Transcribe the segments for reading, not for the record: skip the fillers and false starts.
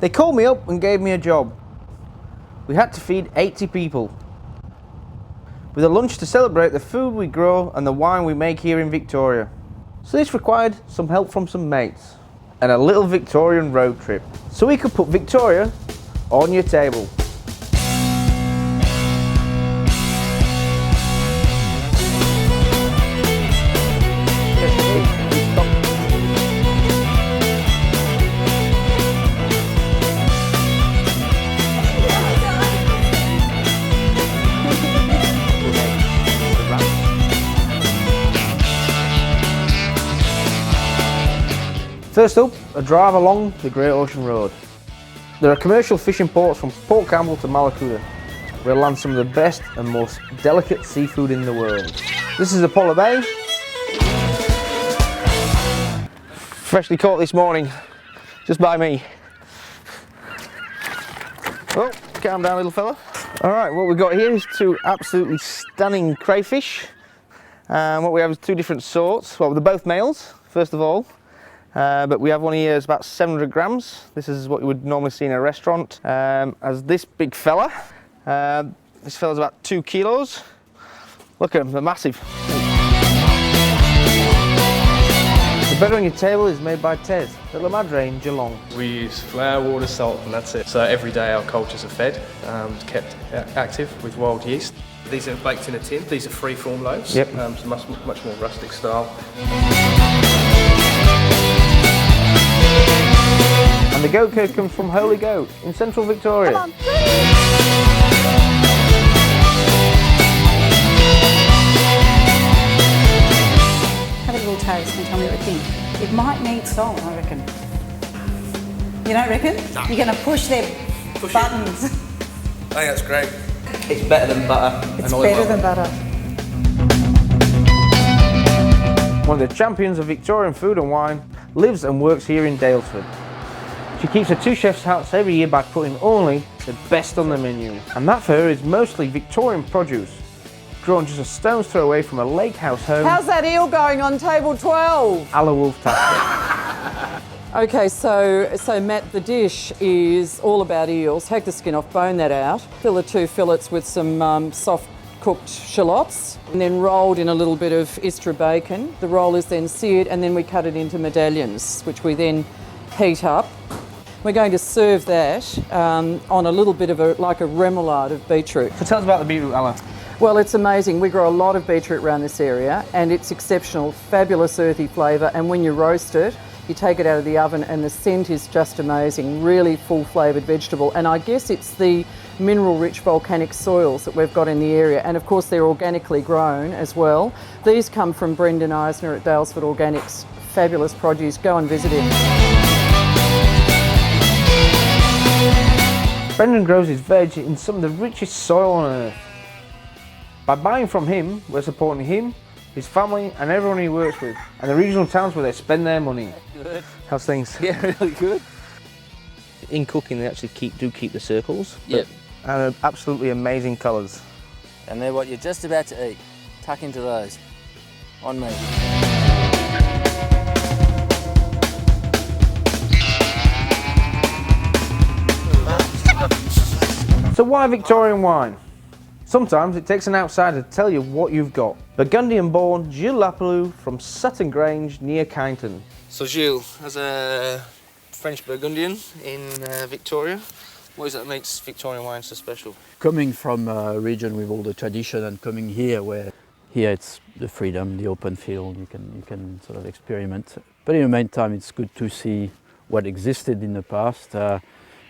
They called me up and gave me a job. We had to feed 80 people, with a lunch to celebrate the food we grow and the wine we make here in Victoria. So this required some help from some mates and a little Victorian road trip, so we could put Victoria on your table. First up, a drive along the Great Ocean Road. There are commercial fishing ports from Port Campbell to Malakuta, where land some of the best and most delicate seafood in the world. This is Apollo Bay. Freshly caught this morning, just by me. Oh, calm down little fella. Alright, what we've got here is two absolutely stunning crayfish. What we have is two different sorts. Well, they're both males, first of all. But we have one here that's about 700 grams. This is what you would normally see in a restaurant. As this big fella. This fella's about 2 kilos. Look at them, they're massive. The bread on your table is made by Ted at La Madre in Geelong. We use flour, water, salt, and that's it. So every day our cultures are fed, kept active with wild yeast. These are baked in a tin. These are free-form loaves. Yep. So much more rustic style. And the goat curd comes from Holy Goat in central Victoria. Come on. Have a little taste and tell me what you think. It might need salt, I reckon. You don't reckon? No. You're going to push their buttons. I think that's great. It's better than butter. It's better than butter. One of the champions of Victorian food and wine lives and works here in Daylesford. She keeps her two chefs' hats every year by putting only the best on the menu. And that for her is mostly Victorian produce, grown just a stone's throw away from a lake house home. How's that eel going on table 12? A la Wolf Tactic. Okay, so Matt, the dish is all about eels. Take the skin off, bone that out. Fill the two fillets with some soft cooked shallots and then rolled in a little bit of Istra bacon. The roll is then seared and then we cut it into medallions, which we then heat up. We're going to serve that on a little bit of like a remoulade of beetroot. So tell us about the beetroot, Ella. Well, it's amazing. We grow a lot of beetroot around this area and it's exceptional, fabulous earthy flavour, and when you roast it, you take it out of the oven and the scent is just amazing, really full flavoured vegetable. And I guess it's the mineral-rich volcanic soils that we've got in the area, and of course they're organically grown as well. These come from Brendan Eisner at Daylesford Organics. Fabulous produce, go and visit him. Brendan grows his veg in some of the richest soil on earth. By buying from him, we're supporting him, his family and everyone he works with, and the regional towns where they spend their money. Good. How's things? Yeah, really good. In cooking they actually do keep the circles. Yep. And absolutely amazing colours. And they're what you're just about to eat. Tuck into those. On me. So why Victorian wine? Sometimes it takes an outsider to tell you what you've got. Burgundian-born Gilles Lapalou from Sutton Grange near Kyneton. So Gilles, as a French Burgundian in Victoria, what is it that makes Victorian wine so special? Coming from a region with all the tradition and coming here where here it's the freedom, the open field, you can sort of experiment. But in the meantime it's good to see what existed in the past.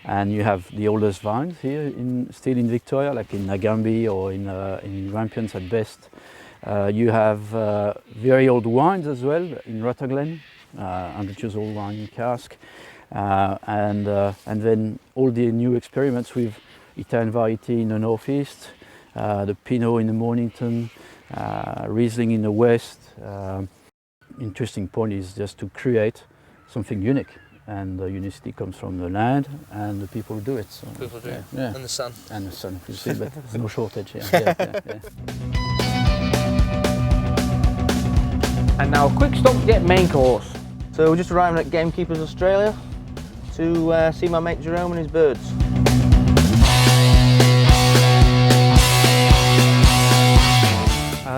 And you have the oldest vines here still in Victoria, like in Nagambie or in Rampions at best. You have very old wines as well in Rotterglen, 100 years old wine in cask. And then all the new experiments with Italian variety in the northeast, the Pinot in the Mornington, Riesling in the west. Interesting point is just to create something unique. And the unicity comes from the land and the people who do it. So, People do it. Yeah. And the sun. And the sun, you see, but there's no shortage here. Yeah. And now a quick stop to get main course. So we're just arriving at Gamekeepers Australia. to see my mate Jerome and his birds.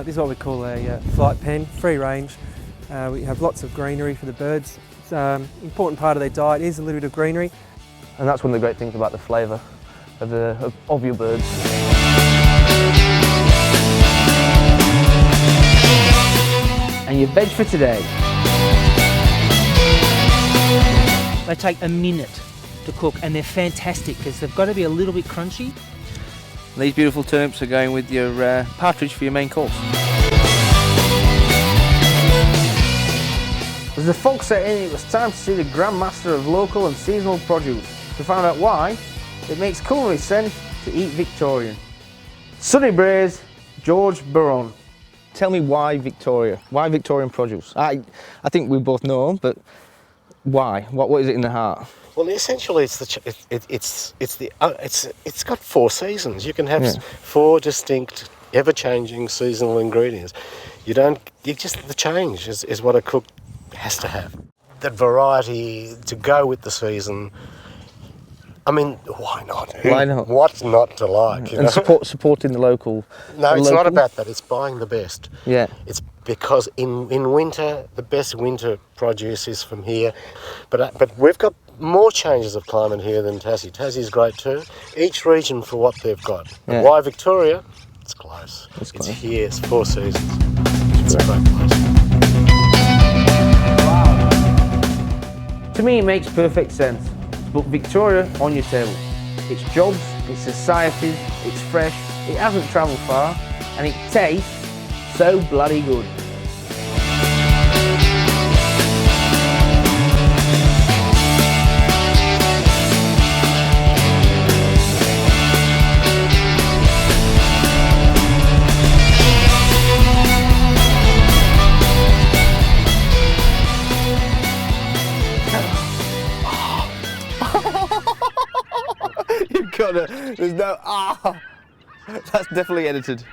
This is what we call a flight pen, free range. We have lots of greenery for the birds. It's an important part of their diet is a little bit of greenery. And that's one of the great things about the flavour of your birds. And your veg for today. They take a minute to cook and they're fantastic because they've got to be a little bit crunchy. These beautiful turnips are going with your partridge for your main course. As the fog set in, it was time to see the Grand Master of local and seasonal produce to find out why it makes culinary sense to eat Victorian. Sunny Braes, George Baron. Tell me why Victoria? Why Victorian produce? I think we both know, but why? What is it in the heart? Well, essentially, it's got 4 seasons. You can have 4 distinct, ever-changing seasonal ingredients. The change is what a cook has to have. That variety to go with the season. I mean, why not? Why not? What not to like? And supporting the local. No, it's not about that. It's buying the best. Yeah. It's because in winter, the best winter produce is from here. But we've got more changes of climate here than Tassie. Tassie's great too. Each region for what they've got. Yeah. Why Victoria? It's close. It's here. It's 4 seasons. It's a great place. To me, it makes perfect sense. But Victoria on your table. It's jobs, it's societies, it's fresh, it hasn't travelled far, and it tastes so bloody good. You've got to, there's no, that's definitely edited.